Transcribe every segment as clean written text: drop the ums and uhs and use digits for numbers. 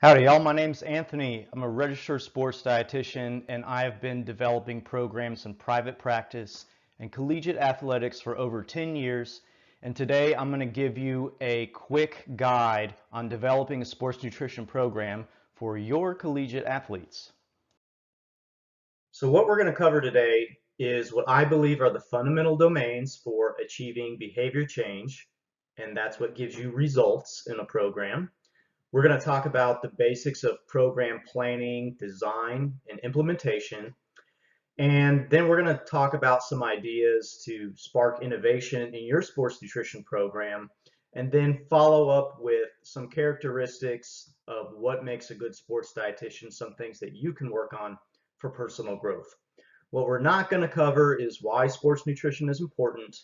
Howdy y'all, my name's Anthony. I'm a registered sports dietitian and I have been developing programs in private practice and collegiate athletics for over 10 years. And today I'm going to give you a quick guide on developing a sports nutrition program for your collegiate athletes. So what we're going to cover today is what I believe are the fundamental domains for achieving behavior change, and that's what gives you results in a program. We're going to talk about the basics of program planning, design, and implementation. And then we're going to talk about some ideas to spark innovation in your sports nutrition program, and then follow up with some characteristics of what makes a good sports dietitian, some things that you can work on for personal growth. What we're not going to cover is why sports nutrition is important,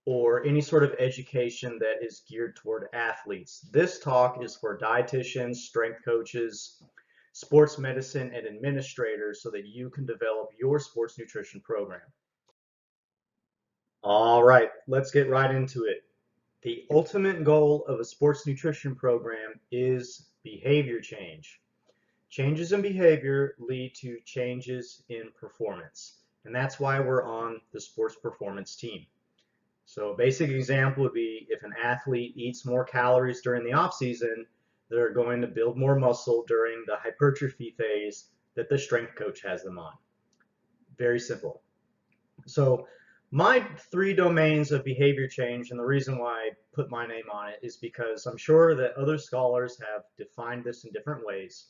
or any sort of education that is geared toward athletes. This talk is for dietitians, strength coaches, sports medicine, and administrators so that you can develop your sports nutrition program. All right, let's get right into it. The ultimate goal of a sports nutrition program is behavior change. Changes in behavior lead to changes in performance, and that's why we're on the sports performance team. So a basic example would be if an athlete eats more calories during the off season, they're going to build more muscle during the hypertrophy phase that the strength coach has them on. Very simple. So my 3 domains of behavior change, and the reason why I put my name on it is because I'm sure that other scholars have defined this in different ways,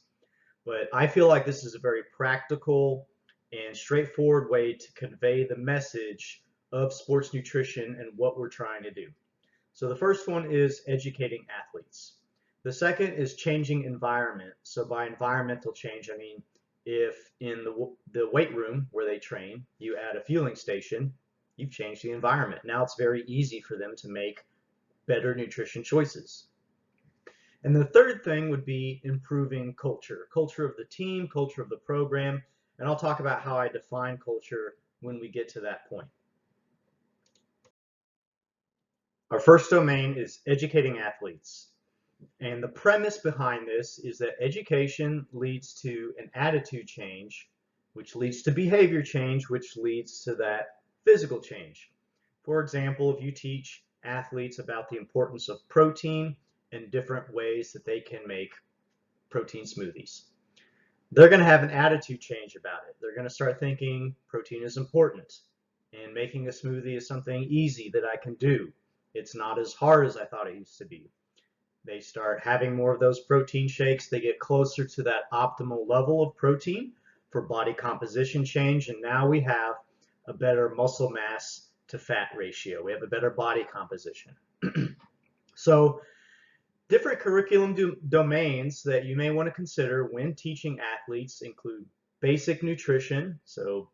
but I feel like this is a very practical and straightforward way to convey the message of sports nutrition and what we're trying to do. So the first one is educating athletes. The second is changing environment. So by environmental change, I mean if in the weight room where they train, you add a fueling station, you've changed the environment. Now it's very easy for them to make better nutrition choices. And the third thing would be improving culture of the team, culture of the program, and I'll talk about how I define culture when we get to that point. Our first domain is educating athletes. And the premise behind this is that education leads to an attitude change, which leads to behavior change, which leads to that physical change. For example, if you teach athletes about the importance of protein and different ways that they can make protein smoothies, they're going to have an attitude change about it. They're going to start thinking protein is important, and making a smoothie is something easy that I can do. It's not as hard as I thought it used to be. They start having more of those protein shakes. They get closer to that optimal level of protein for body composition change, and now we have a better muscle mass to fat ratio. We have a better body composition. So different curriculum domains that you may want to consider when teaching athletes include basic nutrition, so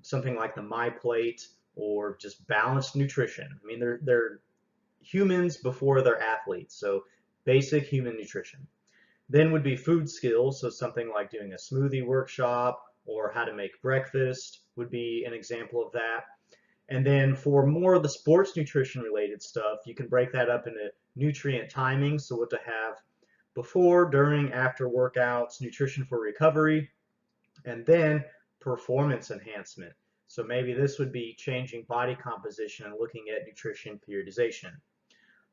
something like the My Plate or just balanced nutrition. I mean, they're humans before they're athletes, so basic human nutrition. Then would be food skills, so something like doing a smoothie workshop or how to make breakfast would be an example of that. And then for more of the sports nutrition related stuff, you can break that up into nutrient timing, so what to have before, during, after workouts, nutrition for recovery, and then performance enhancement. So maybe this would be changing body composition and looking at nutrition periodization.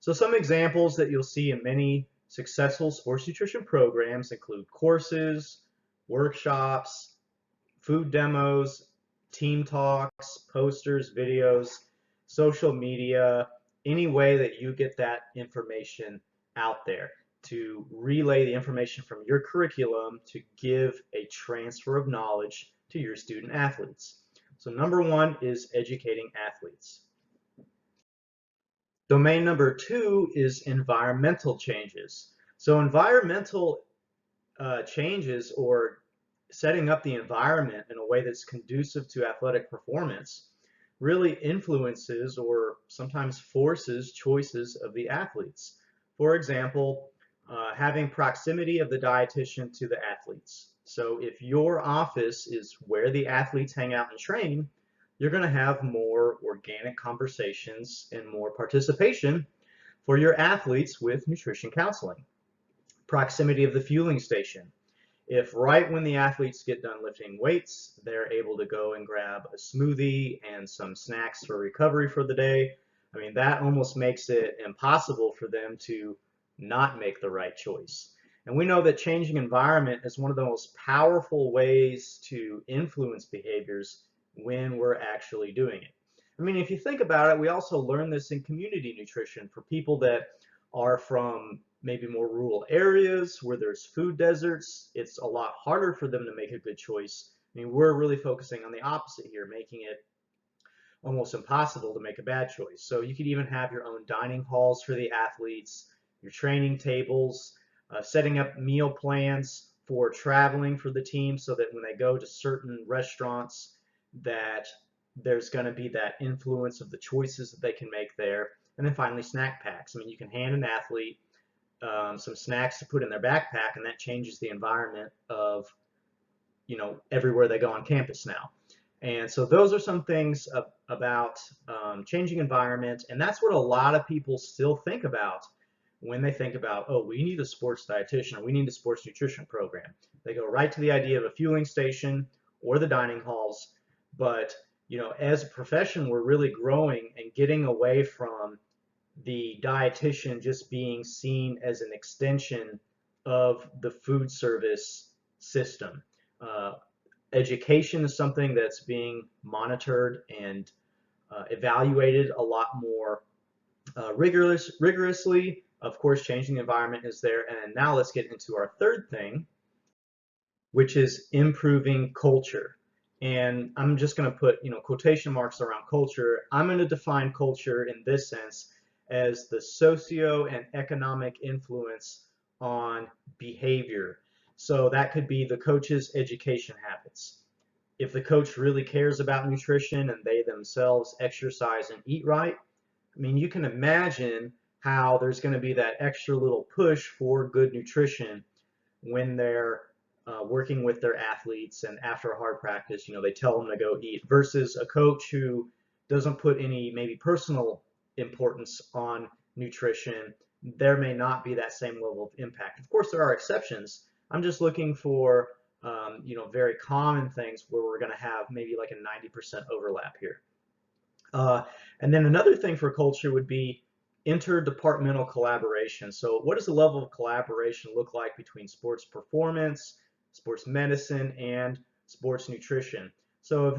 So some examples that you'll see in many successful sports nutrition programs include courses, workshops, food demos, team talks, posters, videos, social media, any way that you get that information out there to relay the information from your curriculum to give a transfer of knowledge to your student athletes. So number 1 is educating athletes. Domain number 2 is environmental changes. So environmental changes, or setting up the environment in a way that's conducive to athletic performance, really influences or sometimes forces choices of the athletes. For example, having proximity of the dietitian to the athletes. So if your office is where the athletes hang out and train, you're going to have more organic conversations and more participation for your athletes with nutrition counseling. Proximity of the fueling station. If right when the athletes get done lifting weights, they're able to go and grab a smoothie and some snacks for recovery for the day, I mean, that almost makes it impossible for them to not make the right choice. And we know that changing environment is one of the most powerful ways to influence behaviors when we're actually doing it. I mean, if you think about it, we also learn this in community nutrition for people that are from maybe more rural areas where there's food deserts. It's a lot harder for them to make a good choice. I mean, we're really focusing on the opposite here, making it almost impossible to make a bad choice. So you could even have your own dining halls for the athletes, your training tables, setting up meal plans for traveling for the team so that when they go to certain restaurants that there's going to be that influence of the choices that they can make there. And then finally, snack packs. I mean, you can hand an athlete some snacks to put in their backpack, and that changes the environment of, everywhere they go on campus now. And so those are some things about changing environment, and that's what a lot of people still think about when they think about, oh, we need a sports dietitian or we need a sports nutrition program. They go right to the idea of a fueling station or the dining halls. But as a profession, we're really growing and getting away from the dietitian just being seen as an extension of the food service system. Education is something that's being monitored and evaluated a lot more rigorously. Of course, changing the environment is there. And now let's get into our third thing, which is improving culture. And I'm just going to put quotation marks around culture. I'm going to define culture in this sense as the socio and economic influence on behavior. So that could be the coach's education habits. If the coach really cares about nutrition and they themselves exercise and eat right, I mean, you can imagine how there's going to be that extra little push for good nutrition when they're working with their athletes, and after a hard practice, they tell them to go eat, versus a coach who doesn't put any maybe personal importance on nutrition. There may not be that same level of impact. Of course, there are exceptions. I'm just looking for very common things where we're going to have maybe like a 90% overlap here. And then another thing for culture would be interdepartmental collaboration. So what does the level of collaboration look like between sports performance, sports medicine, and sports nutrition? So if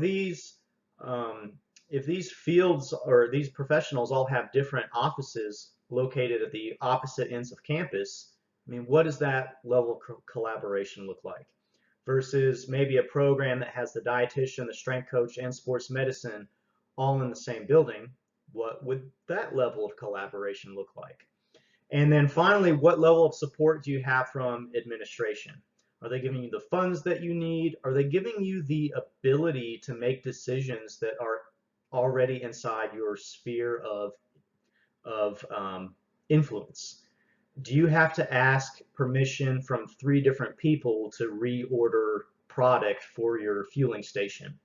these fields or these professionals all have different offices located at the opposite ends of campus, I mean, what does that level of collaboration look like? Versus maybe a program that has the dietitian, the strength coach, and sports medicine all in the same building, what would that level of collaboration look like? And then finally, what level of support do you have from administration? Are they giving you the funds that you need? Are they giving you the ability to make decisions that are already inside your sphere of influence? Do you have to ask permission from 3 different people to reorder product for your fueling station?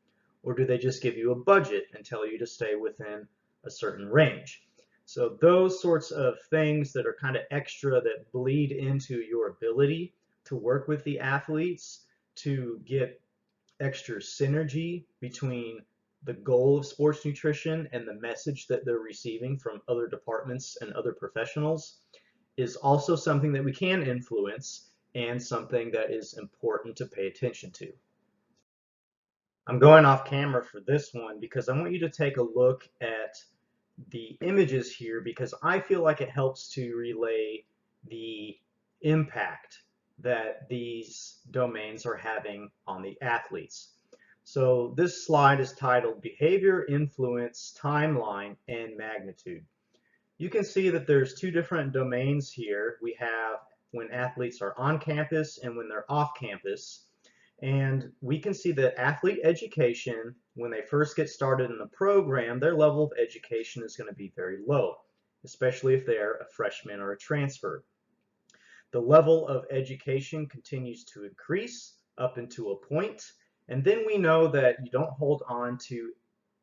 Or do they just give you a budget and tell you to stay within a certain range? So those sorts of things that are kind of extra that bleed into your ability to work with the athletes to get extra synergy between the goal of sports nutrition and the message that they're receiving from other departments and other professionals is also something that we can influence and something that is important to pay attention to. I'm going off camera for this one because I want you to take a look at the images here, because I feel like it helps to relay the impact that these domains are having on the athletes. So this slide is titled Behavior, Influence, Timeline, and Magnitude. You can see that there's 2 different domains here. We have when athletes are on campus and when they're off campus. And we can see that athlete education, when they first get started in the program, their level of education is going to be very low, especially if they're a freshman or a transfer. The level of education continues to increase up into a point, and then we know that you don't hold on to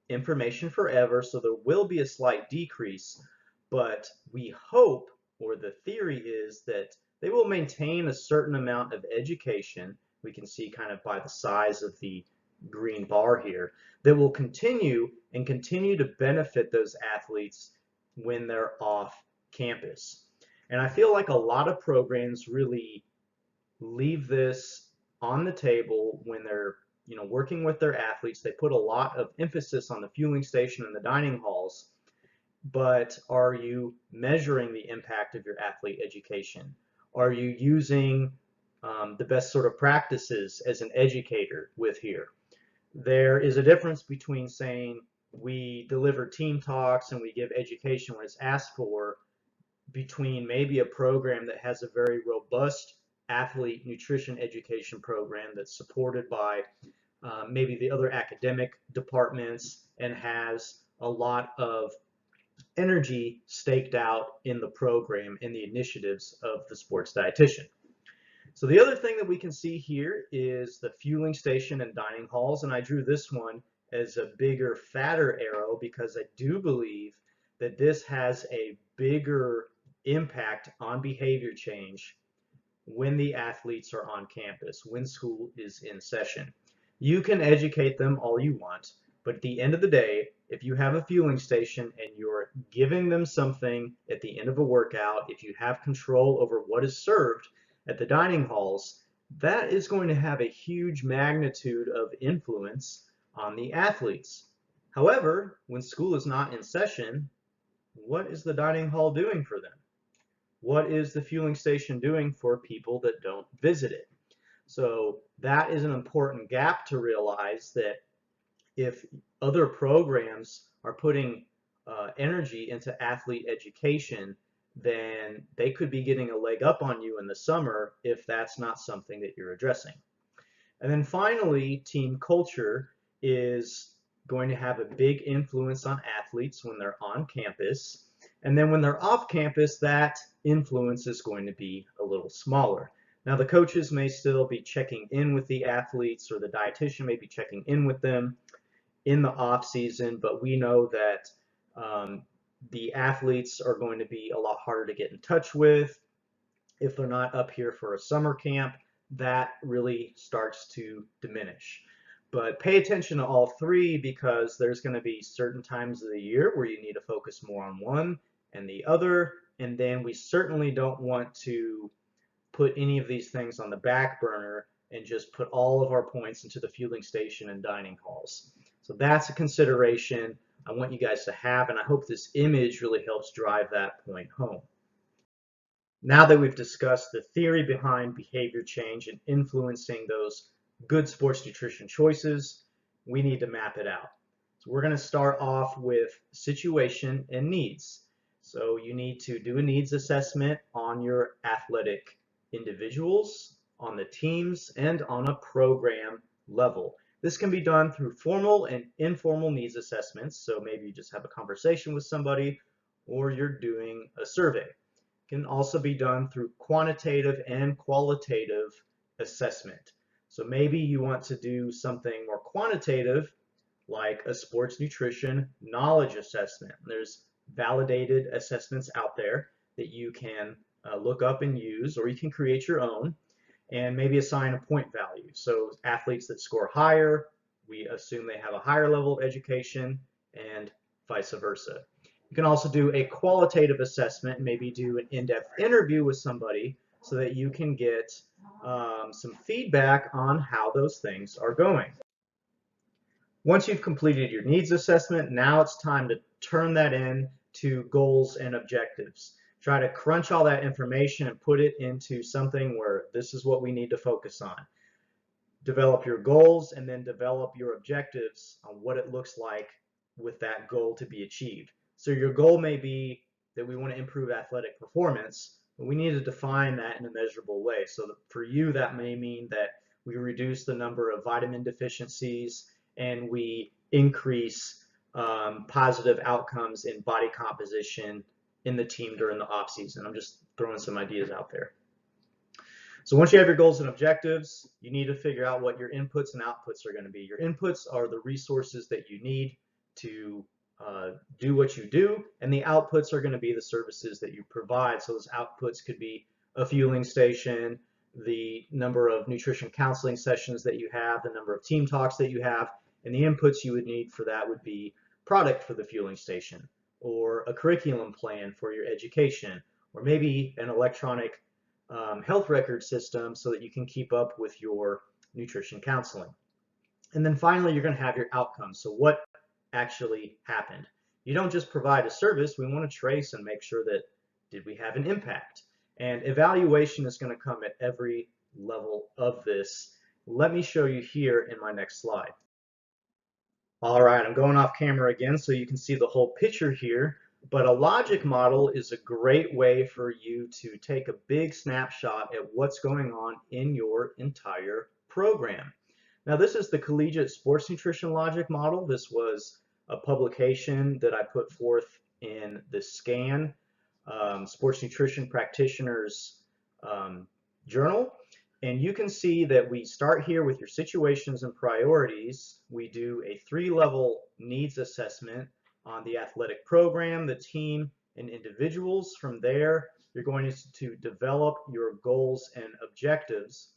information forever, so there will be a slight decrease, but we hope, or the theory is, that they will maintain a certain amount of education. We can see kind of by the size of the green bar here, that will continue to benefit those athletes when they're off campus. And I feel like a lot of programs really leave this on the table when they're working with their athletes. They put a lot of emphasis on the fueling station and the dining halls, but are you measuring the impact of your athlete education? Are you using the best sort of practices as an educator with here? There is a difference between saying we deliver team talks and we give education when it's asked for, between maybe a program that has a very robust athlete nutrition education program that's supported by maybe the other academic departments and has a lot of energy staked out in the program and the initiatives of the sports dietitian. So the other thing that we can see here is the fueling station and dining halls, and I drew this one as a bigger, fatter arrow because I do believe that this has a bigger impact on behavior change when the athletes are on campus, when school is in session. You can educate them all you want, but at the end of the day, if you have a fueling station and you're giving them something at the end of a workout, if you have control over what is served at the dining halls, that is going to have a huge magnitude of influence on the athletes. However, when school is not in session, what is the dining hall doing for them? What is the fueling station doing for people that don't visit it? So that is an important gap to realize, that if other programs are putting energy into athlete education, then they could be getting a leg up on you in the summer if that's not something that you're addressing. And then finally, team culture is going to have a big influence on athletes when they're on campus. And then when they're off campus, that influence is going to be a little smaller. Now, the coaches may still be checking in with the athletes, or the dietitian may be checking in with them in the off season, but we know that the athletes are going to be a lot harder to get in touch with. If they're not up here for a summer camp, that really starts to diminish. But pay attention to all three, because there's going to be certain times of the year where you need to focus more on one and the other, and then we certainly don't want to put any of these things on the back burner and just put all of our points into the fueling station and dining halls. So that's a consideration I want you guys to have, and I hope this image really helps drive that point home. Now that we've discussed the theory behind behavior change and influencing those good sports nutrition choices, we need to map it out. So we're going to start off with situation and needs. So you need to do a needs assessment on your athletic individuals, on the teams, and on a program level. This can be done through formal and informal needs assessments. So maybe you just have a conversation with somebody, or you're doing a survey. It can also be done through quantitative and qualitative assessment. So maybe you want to do something more quantitative, like a sports nutrition knowledge assessment. There's validated assessments out there that you can look up and use, or you can create your own and maybe assign a point value. So athletes that score higher, we assume they have a higher level of education, and vice versa. You can also do a qualitative assessment, maybe do an in-depth interview with somebody so that you can get some feedback on how those things are going. Once you've completed your needs assessment, now it's time to turn that in to goals and objectives. Try to crunch all that information and put it into something where this is what we need to focus on. Develop your goals and then develop your objectives on what it looks like with that goal to be achieved. So your goal may be that we want to improve athletic performance, but we need to define that in a measurable way. So for you, that may mean that we reduce the number of vitamin deficiencies and we increase positive outcomes in body composition in the team during the off season. I'm just throwing some ideas out there. So once you have your goals and objectives, you need to figure out what your inputs and outputs are going to be. Your inputs are the resources that you need to do what you do, and the outputs are going to be the services that you provide. So those outputs could be a fueling station, the number of nutrition counseling sessions that you have, the number of team talks that you have, and the inputs you would need for that would be product for the fueling station, or a curriculum plan for your education, or maybe an electronic health record system so that you can keep up with your nutrition counseling. And then finally, you're going to have your outcomes. So what actually happened? You don't just provide a service. We want to trace and make sure that did we have an impact? And evaluation is going to come at every level of this. Let me show you here in my next slide. All right, I'm going off camera again so you can see the whole picture here. But a logic model is a great way for you to take a big snapshot at what's going on in your entire program. Now, this is the Collegiate Sports Nutrition Logic Model. This was a publication that I put forth in the SCAN, Sports Nutrition Practitioners Journal. And you can see that we start here with your situations and priorities. We do a 3-level needs assessment on the athletic program, the team, and individuals. From there, you're going to develop your goals and objectives.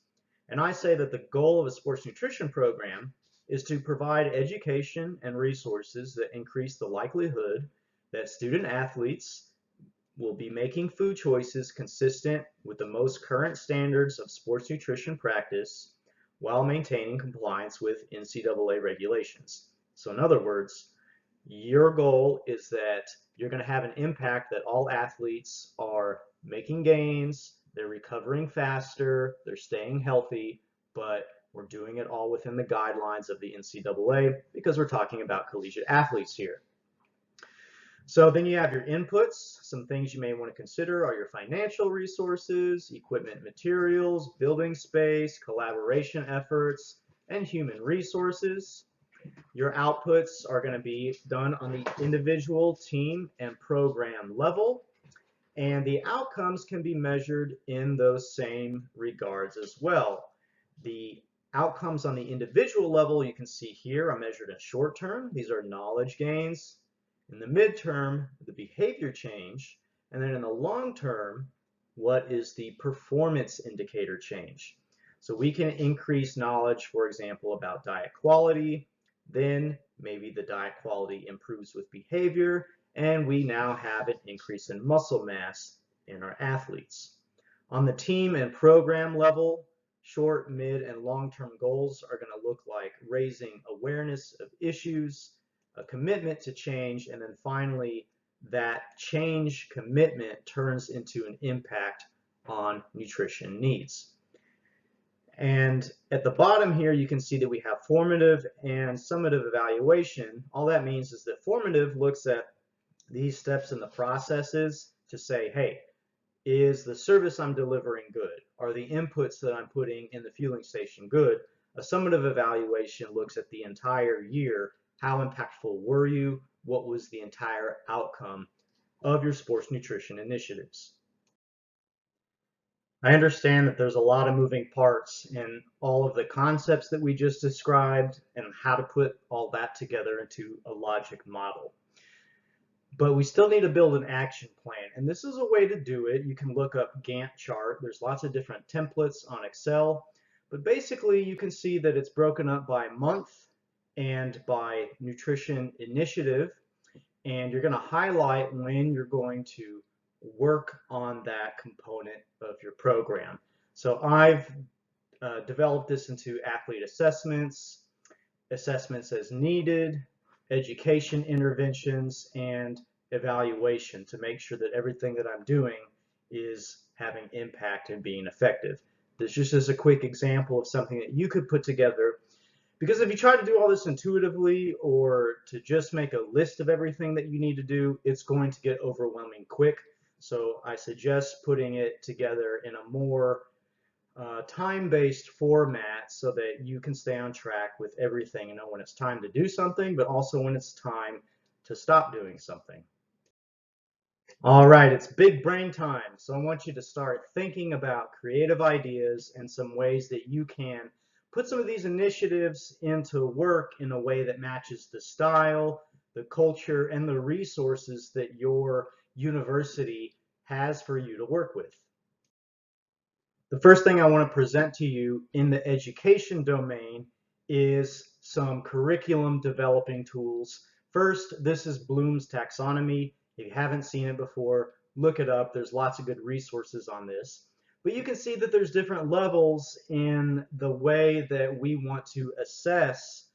And I say that the goal of a sports nutrition program is to provide education and resources that increase the likelihood that student athletes will be making food choices consistent with the most current standards of sports nutrition practice while maintaining compliance with NCAA regulations. So in other words, your goal is that you're going to have an impact that all athletes are making gains, they're recovering faster, they're staying healthy, but we're doing it all within the guidelines of the NCAA because we're talking about collegiate athletes here. So then you have your inputs. Some things you may want to consider are your financial resources, equipment, materials, building space, collaboration efforts, and human resources. Your outputs are going to be done on the individual, team, and program level. And the outcomes can be measured in those same regards as well. The outcomes on the individual level you can see here are measured in short term. These are knowledge gains. In the midterm, the behavior change. And then in the long term, what is the performance indicator change? So we can increase knowledge, for example, about diet quality. Then maybe the diet quality improves with behavior, and we now have an increase in muscle mass in our athletes. On the team and program level, short, mid, and long-term goals are going to look like raising awareness of issues, a commitment to change, and then finally that change commitment turns into an impact on nutrition needs. And at the bottom here, you can see that we have formative and summative evaluation. All that means is that formative looks at these steps in the processes to say, hey, is the service I'm delivering good? Are the inputs that I'm putting in the fueling station good? A summative evaluation looks at the entire year. How impactful were you? What was the entire outcome of your sports nutrition initiatives? I understand that there's a lot of moving parts in all of the concepts that we just described and how to put all that together into a logic model. But we still need to build an action plan, and this is a way to do it. You can look up Gantt chart. There's lots of different templates on Excel, but basically you can see that it's broken up by month and by nutrition initiative, and you're going to highlight when you're going to work on that component of your program. So I've developed this into athlete assessments, assessments as needed, education interventions, and evaluation to make sure that everything that I'm doing is having impact and being effective. This just is a quick example of something that you could put together, because if you try to do all this intuitively or to just make a list of everything that you need to do, it's going to get overwhelming quick. So I suggest putting it together in a more time-based format so that you can stay on track with everything and know when it's time to do something, but also when it's time to stop doing something. All right, it's big brain time. So I want you to start thinking about creative ideas and some ways that you can put some of these initiatives into work in a way that matches the style, the culture, and the resources that your university has for you to work with. The first thing I want to present to you in the education domain is some curriculum developing tools. First, this is Bloom's Taxonomy. If you haven't seen it before, look it up. There's lots of good resources on this. But you can see that there's different levels in the way that we want to assess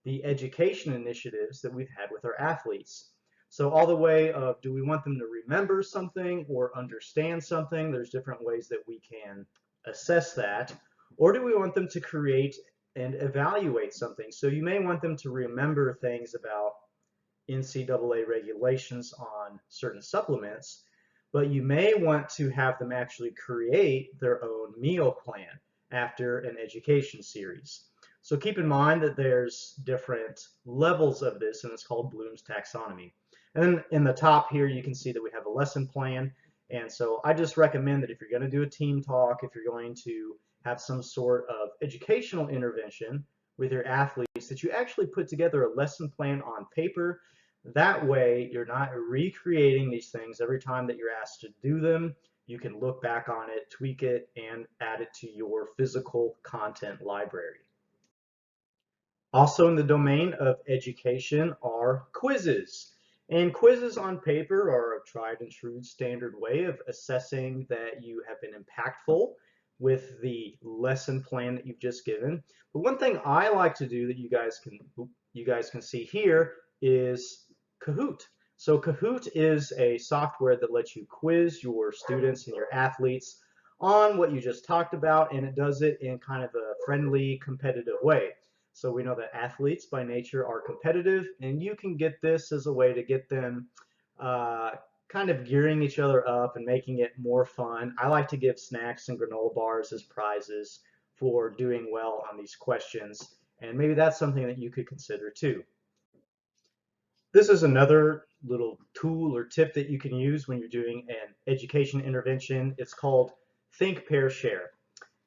the education initiatives that we've had with our athletes. So all the way of, do we want them to remember something or understand something? There's different ways that we can assess that. Or do we want them to create and evaluate something? So you may want them to remember things about NCAA regulations on certain supplements, but you may want to have them actually create their own meal plan after an education series. So keep in mind that there's different levels of this, and it's called Bloom's Taxonomy. And then in the top here, you can see that we have a lesson plan. And so I just recommend that if you're going to do a team talk, if you're going to have some sort of educational intervention with your athletes, that you actually put together a lesson plan on paper. That way, you're not recreating these things every time that you're asked to do them. You can look back on it, tweak it, and add it to your physical content library. Also in the domain of education are quizzes. And quizzes on paper are a tried and true standard way of assessing that you have been impactful with the lesson plan that you've just given. But one thing I like to do that you guys can see here is Kahoot. So Kahoot is a software that lets you quiz your students and your athletes on what you just talked about, and it does it in kind of a friendly, competitive way. So we know that athletes by nature are competitive, and you can get this as a way to get them kind of gearing each other up and making it more fun. I like to give snacks and granola bars as prizes for doing well on these questions, and maybe that's something that you could consider too. This is another little tool or tip that you can use when you're doing an education intervention. It's called Think, Pair, Share.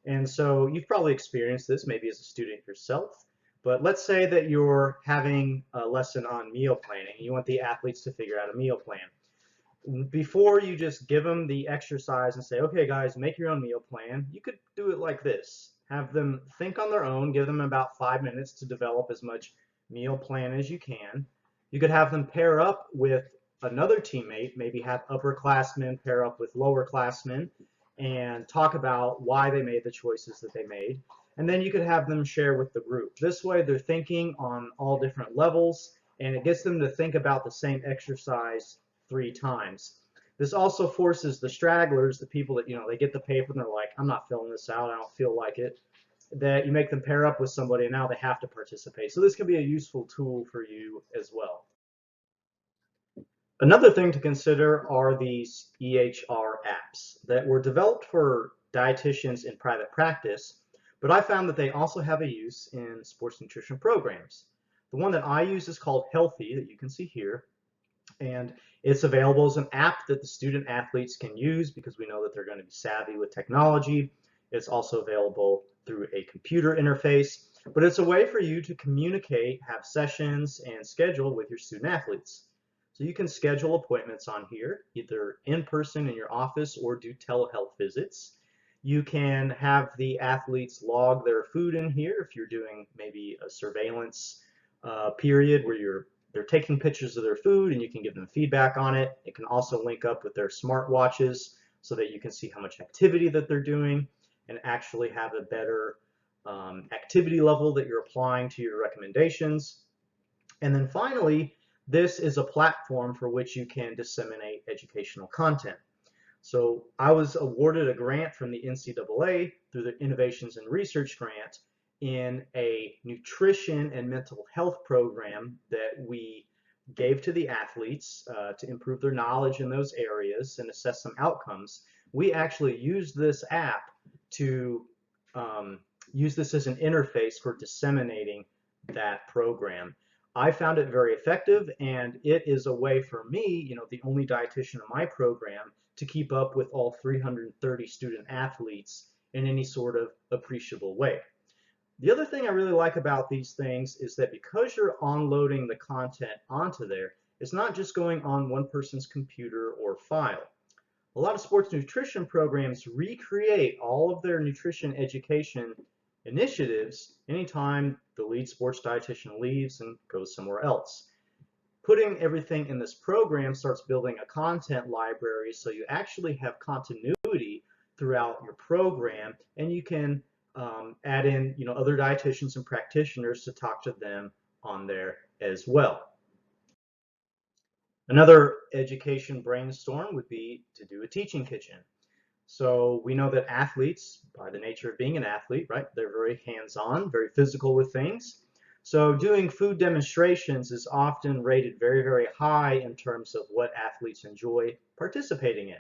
And so you've probably experienced this maybe as a student yourself. But let's say that you're having a lesson on meal planning. You want the athletes to figure out a meal plan. Before you just give them the exercise and say, okay guys, make your own meal plan, you could do it like this. Have them think on their own, give them about 5 minutes to develop as much meal plan as you can. You could have them pair up with another teammate, maybe have upperclassmen pair up with lowerclassmen and talk about why they made the choices that they made. And then you could have them share with the group. This way they're thinking on all different levels, and it gets them to think about the same exercise 3 times. This also forces the stragglers, the people that, they get the paper and they're like, I'm not filling this out, I don't feel like it, that you make them pair up with somebody and now they have to participate. So this can be a useful tool for you as well. Another thing to consider are these EHR apps that were developed for dietitians in private practice, but I found that they also have a use in sports nutrition programs. The one that I use is called Healthy, that you can see here, and it's available as an app that the student athletes can use because we know that they're going to be savvy with technology. It's also available through a computer interface, but it's a way for you to communicate, have sessions, and schedule with your student athletes. So you can schedule appointments on here, either in person in your office or do telehealth visits. You can have the athletes log their food in here if you're doing maybe a surveillance period where they're taking pictures of their food and you can give them feedback on it. It can also link up with their smartwatches so that you can see how much activity that they're doing and actually have a better activity level that you're applying to your recommendations. And then finally, this is a platform for which you can disseminate educational content. So I was awarded a grant from the NCAA through the Innovations and Research Grant in a nutrition and mental health program that we gave to the athletes to improve their knowledge in those areas and assess some outcomes. We actually used this app to use this as an interface for disseminating that program. I found it very effective, and it is a way for me, the only dietitian in my program, to keep up with all 330 student athletes in any sort of appreciable way. The other thing I really like about these things is that because you're onloading the content onto there, it's not just going on one person's computer or file. A lot of sports nutrition programs recreate all of their nutrition education initiatives anytime the lead sports dietitian leaves and goes somewhere else. Putting everything in this program starts building a content library so you actually have continuity throughout your program, and you can add in other dietitians and practitioners to talk to them on there as well. Another education brainstorm would be to do a teaching kitchen. So we know that athletes, by the nature of being an athlete, right, they're very hands-on, very physical with things. So doing food demonstrations is often rated very, very high in terms of what athletes enjoy participating in.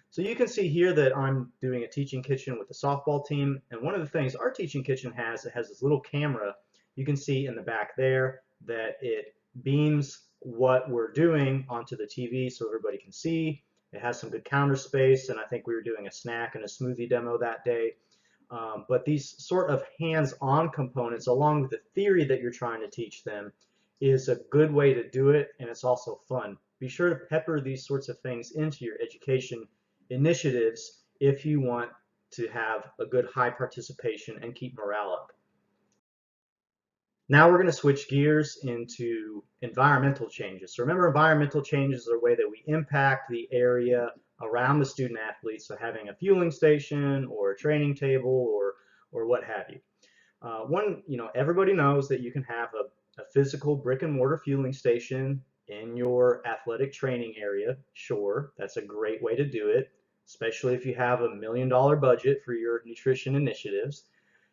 So you can see here that I'm doing a teaching kitchen with the softball team, and one of the things our teaching kitchen has, it has this little camera. You can see in the back there that it beams what we're doing onto the TV so everybody can see. It has some good counter space, and I think we were doing a snack and a smoothie demo that day. But these sort of hands-on components, along with the theory that you're trying to teach them, is a good way to do it, and it's also fun. Be sure to pepper these sorts of things into your education initiatives if you want to have a good high participation and keep morale up. Now we're going to switch gears into environmental changes. So remember, environmental changes are a way that we impact the area around the student athletes, so having a fueling station or a training table or what have you. Everybody knows that you can have a physical brick and mortar fueling station in your athletic training area. Sure, that's a great way to do it, especially if you have $1 million budget for your nutrition initiatives.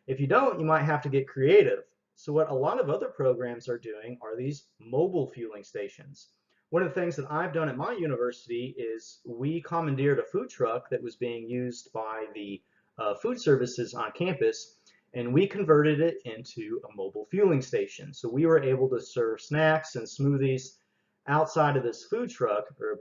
If you don't, you might have to get creative. So what a lot of other programs are doing are these mobile fueling stations. One of the things that I've done at my university is we commandeered a food truck that was being used by the food services on campus, and we converted it into a mobile fueling station. So we were able to serve snacks and smoothies outside of this food truck, or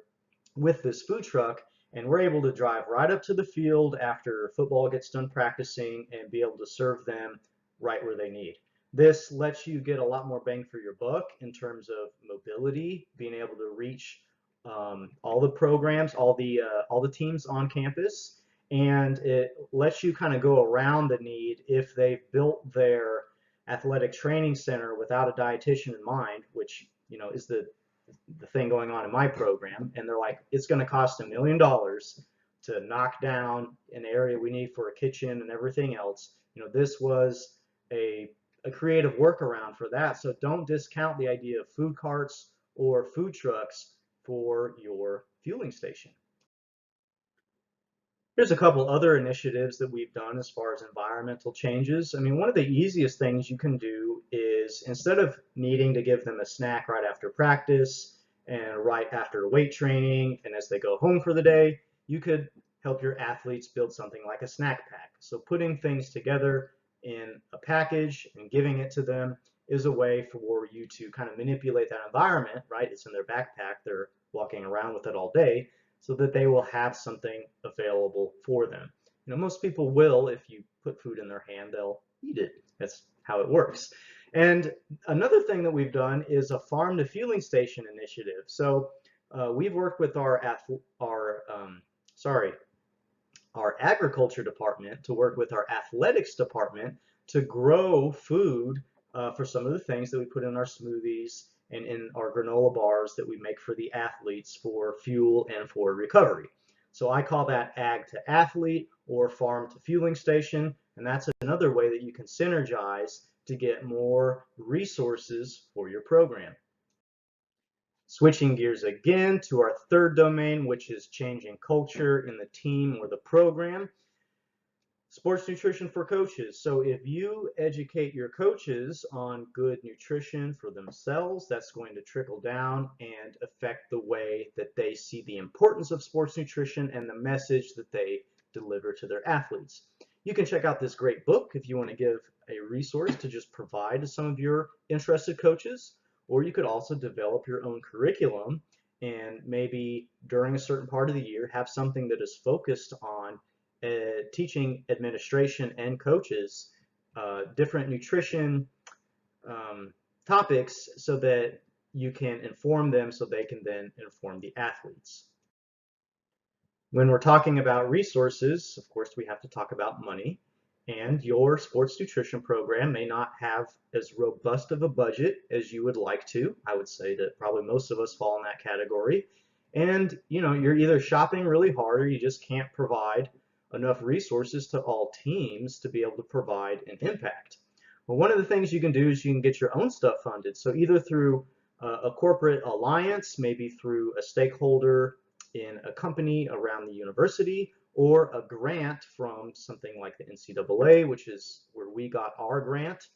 with this food truck, and we're able to drive right up to the field after football gets done practicing and be able to serve them right where they need. This lets you get a lot more bang for your buck in terms of mobility, being able to reach all the programs, all the teams on campus, and it lets you kind of go around the need if they've built their athletic training center without a dietitian in mind, which is the thing going on in my program, and they're like, it's going to cost $1 million to knock down an area we need for a kitchen and everything else. This was a creative workaround for that. So don't discount the idea of food carts or food trucks for your fueling station. Here's a couple other initiatives that we've done as far as environmental changes. I mean, one of the easiest things you can do is, instead of needing to give them a snack right after practice and right after weight training and as they go home for the day, you could help your athletes build something like a snack pack. So putting things together in a package and giving it to them is a way for you to kind of manipulate that environment, right? It's in their backpack, they're walking around with it all day, so that they will have something available for them. Most people will, if you put food in their hand, they'll eat it. That's how it works. And another thing that we've done is a farm to fueling station initiative. So we've worked with our agriculture department to work with our athletics department to grow food for some of the things that we put in our smoothies and in our granola bars that we make for the athletes for fuel and for recovery. So I call that ag to athlete or farm to fueling station, and that's another way that you can synergize to get more resources for your program. Switching gears again to our third domain, which is changing culture in the team or the program. Sports nutrition for coaches. So if you educate your coaches on good nutrition for themselves, that's going to trickle down and affect the way that they see the importance of sports nutrition and the message that they deliver to their athletes. You can check out this great book if you want to give a resource to just provide to some of your interested coaches, or you could also develop your own curriculum and maybe during a certain part of the year have something that is focused on teaching administration and coaches different nutrition topics so that you can inform them so they can then inform the athletes. When we're talking about resources, of course, we have to talk about money. And your sports nutrition program may not have as robust of a budget as you would like to. I would say that probably most of us fall in that category. And you're either shopping really hard or you just can't provide enough resources to all teams to be able to provide an impact. Well, one of the things you can do is you can get your own stuff funded. So either through a corporate alliance, maybe through a stakeholder in a company around the university, or a grant from something like the NCAA, which is where we got our grant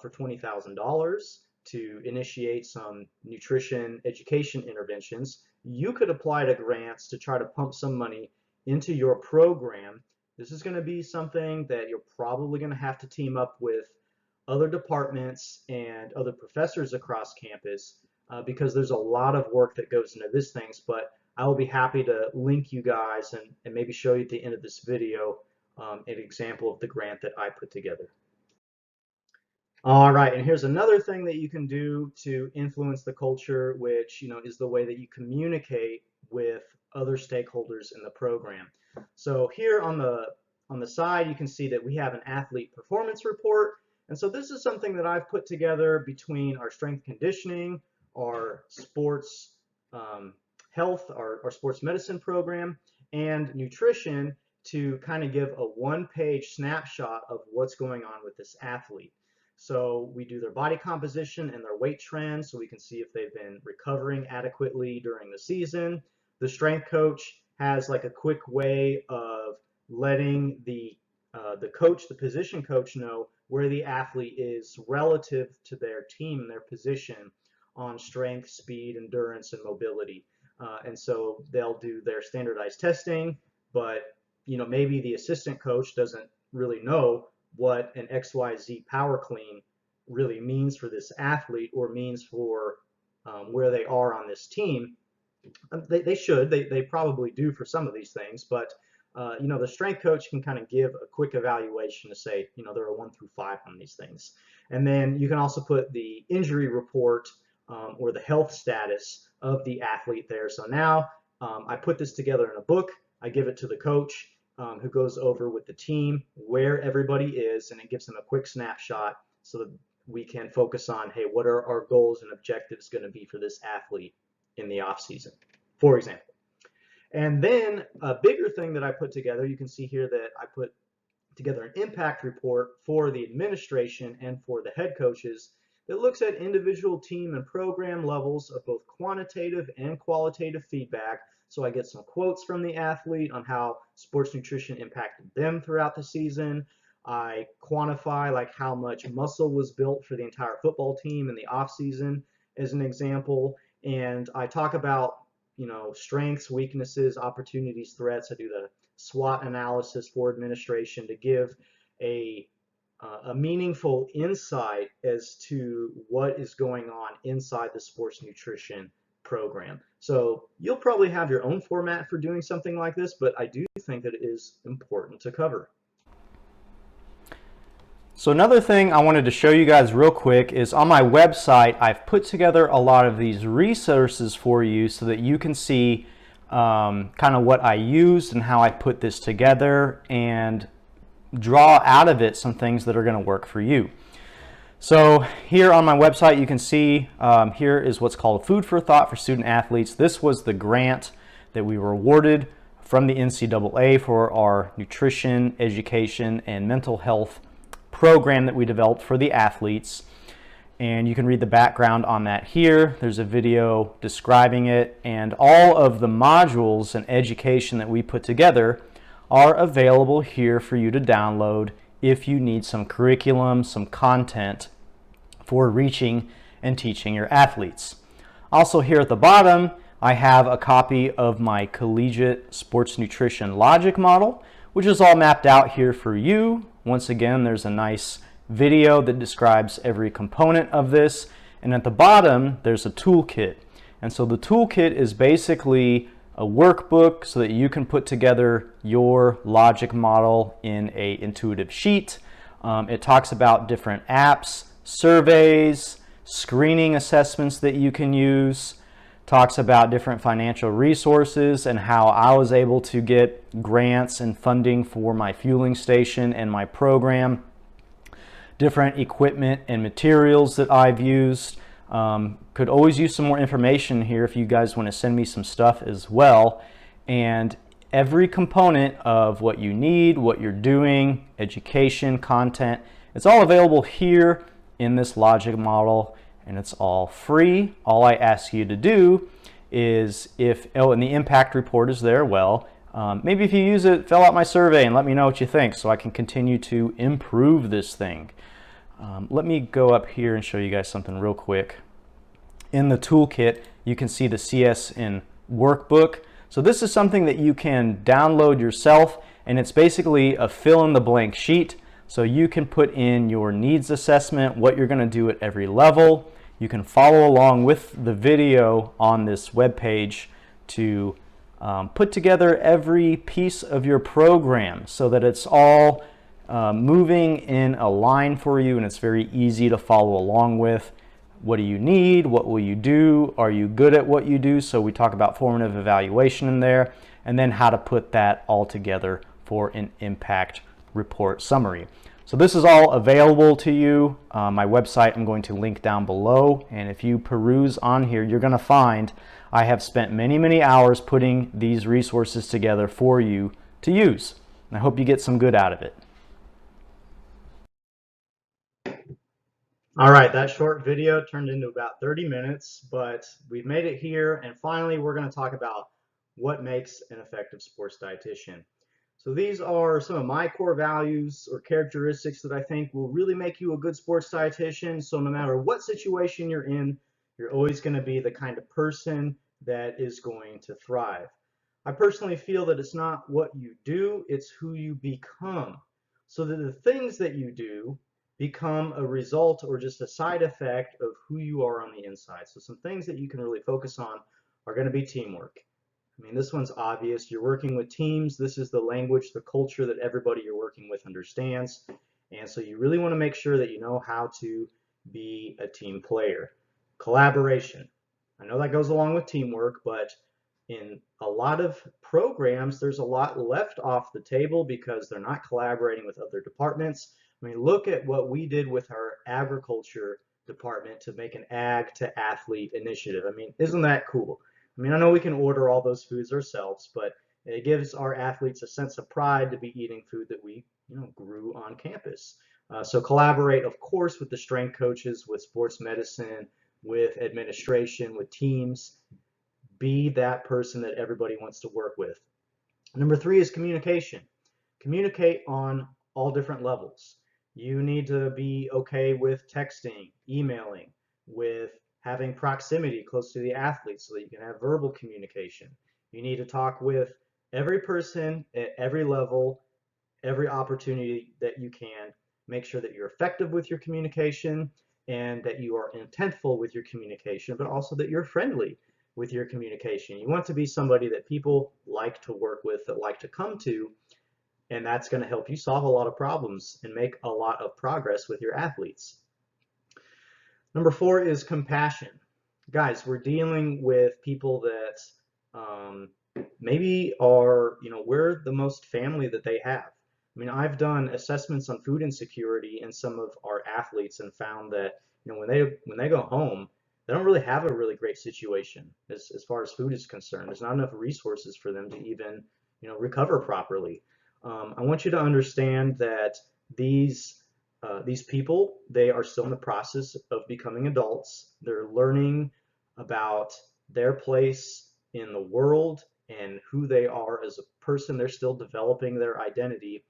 for $20,000 to initiate some nutrition education interventions. You could apply to grants to try to pump some money into your program. This is going to be something that you're probably going to have to team up with other departments and other professors across campus because there's a lot of work that goes into these things, but I will be happy to link you guys and maybe show you at the end of this video an example of the grant that I put together. All right, and here's another thing that you can do to influence the culture, which is the way that you communicate with other stakeholders in the program. So here on the side, you can see that we have an athlete performance report. And so this is something that I've put together between our strength conditioning, our sports health, our sports medicine program, and nutrition to kind of give a one-page snapshot of what's going on with this athlete. So we do their body composition and their weight trends so we can see if they've been recovering adequately during the season. The strength coach has like a quick way of letting the coach, the position coach, know where the athlete is relative to their team and their position on strength, speed, endurance, and mobility. And so they'll do their standardized testing, but maybe the assistant coach doesn't really know what an XYZ power clean really means for this athlete or means for where they are on this team. They should, they probably do for some of these things, but the strength coach can kind of give a quick evaluation to say, they're a 1 through 5 on these things. And then you can also put the injury report or the health status of the athlete there. So now I put this together in a book. I give it to the coach who goes over with the team where everybody is, and it gives them a quick snapshot so that we can focus on, hey, what are our goals and objectives going to be for this athlete in the off season, for example. And then a bigger thing that I put together, you can see here that I put together an impact report for the administration and for the head coaches that looks at individual team and program levels of both quantitative and qualitative feedback. So I get some quotes from the athlete on how sports nutrition impacted them throughout the season. I quantify like how much muscle was built for the entire football team in the off season as an example. And I talk about, strengths, weaknesses, opportunities, threats. I do the SWOT analysis for administration to give a meaningful insight as to what is going on inside the sports nutrition program. So you'll probably have your own format for doing something like this, but I do think that it is important to cover. So another thing I wanted to show you guys real quick is on my website, I've put together a lot of these resources for you so that you can see kind of what I used and how I put this together and draw out of it some things that are going to work for you. So here on my website, you can see here is what's called Food for Thought for Student Athletes. This was the grant that we were awarded from the NCAA for our nutrition, education, and mental health program that we developed for the athletes. And you can read the background on that here. There's a video describing it, and all of the modules and education that we put together are available here for you to download if you need some curriculum, some content for reaching and teaching your athletes. Also here at the bottom, I have a copy of my collegiate sports nutrition logic model, which is all mapped out here for you. Once again, there's a nice video that describes every component of this. And at the bottom, there's a toolkit. And so the toolkit is basically a workbook so that you can put together your logic model in an intuitive sheet. It talks about different apps, surveys, screening assessments that you can use, talks about different financial resources and how I was able to get grants and funding for my fueling station and my program, different equipment and materials that I've used. Could always use some more information here if you guys want to send me some stuff as well. And every component of what you need, what you're doing, education, content, it's all available here in this logic model, and it's all free. All I ask you to do is and the impact report is there, well, maybe if you use it, fill out my survey and let me know what you think so I can continue to improve this thing. Let me go up here and show you guys something real quick. In the toolkit, you can see the CSN workbook. So this is something that you can download yourself, and it's basically a fill-in-the-blank sheet. So you can put in your needs assessment, what you're going to do at every level. You can follow along with the video on this webpage to put together every piece of your program so that it's all moving in a line for you, and it's very easy to follow along with. What do you need? What will you do? Are you good at what you do? So we talk about formative evaluation in there, and then how to put that all together for an impact report summary. So this is all available to you. My website I'm going to link down below, and if you peruse on here, you're going to find I have spent many hours putting these resources together for you to use. And I hope you get some good out of it. All right, that short video turned into about 30 minutes, but we've made it here, and finally we're going to talk about what makes an effective sports dietitian. So these are some of my core values or characteristics that I think will really make you a good sports dietitian. So no matter what situation you're in, you're always going to be the kind of person that is going to thrive. I personally feel that it's not what you do, it's who you become. So that the things that you do become a result or just a side effect of who you are on the inside. So some things that you can really focus on are going to be teamwork. I mean, this one's obvious. You're working with teams. This is the language, the culture that everybody you're working with understands. And so you really want to make sure that you know how to be a team player. Collaboration. I know that goes along with teamwork, but in a lot of programs, there's a lot left off the table because they're not collaborating with other departments. I mean, look at what we did with our agriculture department to make an ag to athlete initiative. I mean, isn't that cool? I mean, I know we can order all those foods ourselves, but it gives our athletes a sense of pride to be eating food that we, grew on campus. So collaborate, of course, with the strength coaches, with sports medicine, with administration, with teams. Be that person that everybody wants to work with. Number 3 is communication. Communicate on all different levels. You need to be okay with texting, emailing, with having proximity close to the athlete so that you can have verbal communication. You need to talk with every person at every level, every opportunity that you can. Make sure that you're effective with your communication and that you are intentful with your communication, but also that you're friendly with your communication. You want to be somebody that people like to work with, that like to come to, and that's going to help you solve a lot of problems and make a lot of progress with your athletes. Number 4 is compassion. Guys, we're dealing with people that maybe are, we're the most family that they have. I mean, I've done assessments on food insecurity in some of our athletes and found that, when they go home, they don't really have a really great situation as far as food is concerned. There's not enough resources for them to even, recover properly. I want you to understand that these people, they are still in the process of becoming adults. They're learning about their place in the world and who they are as a person. They're still developing their identity.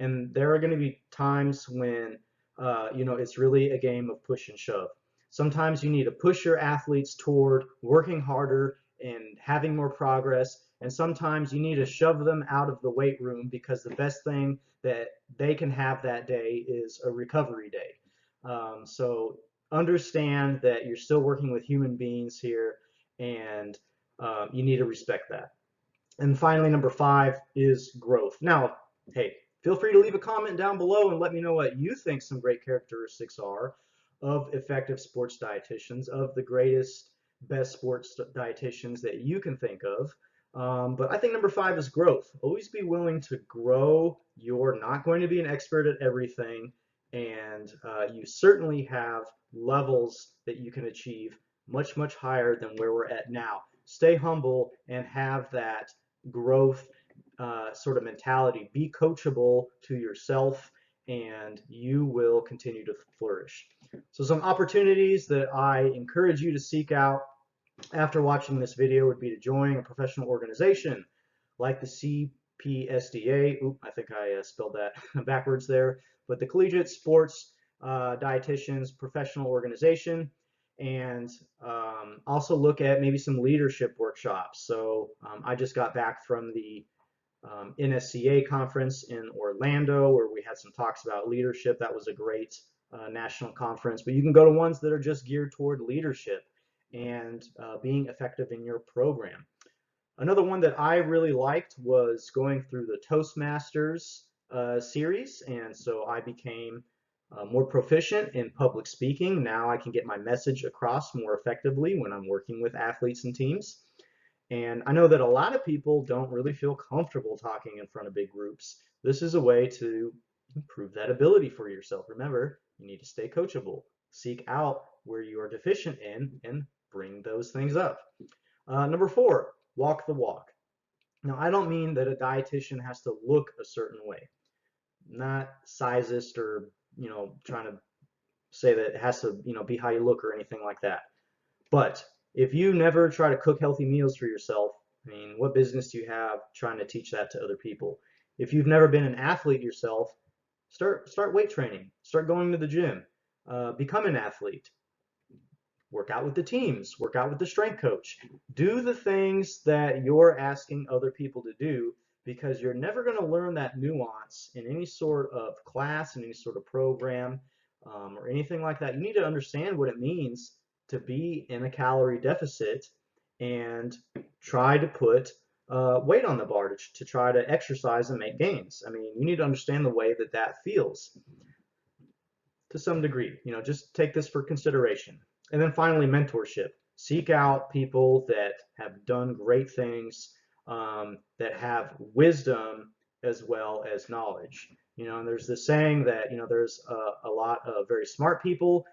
And there are going to be times when, it's really a game of push and shove. Sometimes you need to push your athletes toward working harder and having more progress. And sometimes you need to shove them out of the weight room because the best thing that they can have that day is a recovery day. So understand that you're still working with human beings here, and you need to respect that. And finally, number 5 is growth. Now, hey, feel free to leave a comment down below and let me know what you think some great characteristics are of effective sports dietitians, of the greatest best sports dietitians that you can think of. But I think number 5 is growth. Always be willing to grow. You're not going to be an expert at everything, and you certainly have levels that you can achieve much, much higher than where we're at now. Stay humble and have that growth sort of mentality. Be coachable to yourself, and you will continue to flourish. So some opportunities that I encourage you to seek out after watching this video would be to join a professional organization like the CPSDA. Oop, I think I spelled that backwards there. But the Collegiate Sports Dietitians Professional Organization. And also look at maybe some leadership workshops. So I just got back from the NSCA conference in Orlando where we had some talks about leadership. That was a great national conference. But you can go to ones that are just geared toward leadership and being effective in your program. Another one that I really liked was going through the Toastmasters series, and so I became more proficient in public speaking. Now I can get my message across more effectively when I'm working with athletes and teams. And I know that a lot of people don't really feel comfortable talking in front of big groups. This is a way to improve that ability for yourself. Remember, you need to stay coachable. Seek out where you are deficient in and bring those things up. Number 4, walk the walk. Now, I don't mean that a dietitian has to look a certain way. Not sizist or, trying to say that it has to, be how you look or anything like that. But if you never try to cook healthy meals for yourself, I mean, what business do you have trying to teach that to other people? If you've never been an athlete yourself, start weight training, start going to the gym, become an athlete, work out with the teams, work out with the strength coach. Do the things that you're asking other people to do, because you're never going to learn that nuance in any sort of class, in any sort of program, or anything like that. You need to understand what it means to be in a calorie deficit and try to put weight on the bar to try to exercise and make gains. I mean, you need to understand the way that that feels to some degree. Just take this for consideration. And then finally, mentorship. Seek out people that have done great things, that have wisdom as well as knowledge. And there's this saying that, there's a lot of very smart people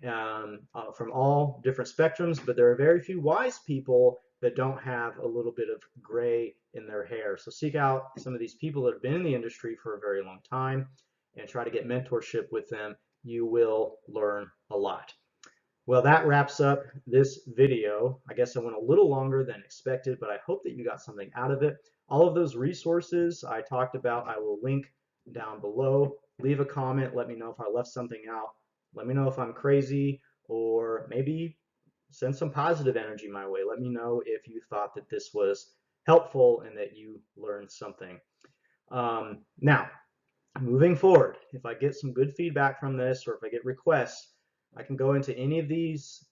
from all different spectrums, but there are very few wise people that don't have a little bit of gray in their hair. So seek out some of these people that have been in the industry for a very long time and try to get mentorship with them. You will learn a lot. Well, that wraps up this video. I guess I went a little longer than expected, but I hope that you got something out of it. All of those resources I talked about, I will link down below. Leave a comment. Let me know if I left something out. Let me know if I'm crazy, or maybe send some positive energy my way. Let me know if you thought that this was helpful and that you learned something. Now, moving forward, if I get some good feedback from this, or if I get requests, I can go into any of these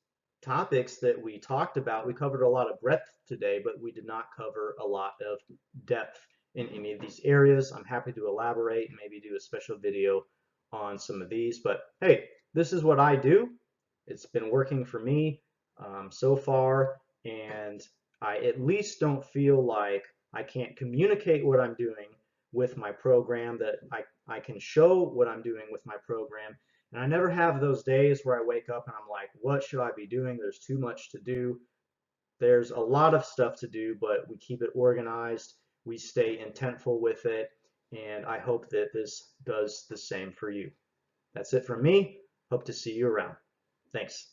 topics that we talked about. We covered a lot of breadth today, but we did not cover a lot of depth in any of these areas. I'm happy to elaborate and maybe do a special video on some of these. But hey, this is what I do. It's been working for me so far, and I at least don't feel like I can't communicate what I'm doing with my program, that I can show what I'm doing with my program. And I never have those days where I wake up and I'm like, what should I be doing? There's too much to do. There's a lot of stuff to do, but we keep it organized. We stay intentful with it. And I hope that this does the same for you. That's it from me. Hope to see you around. Thanks.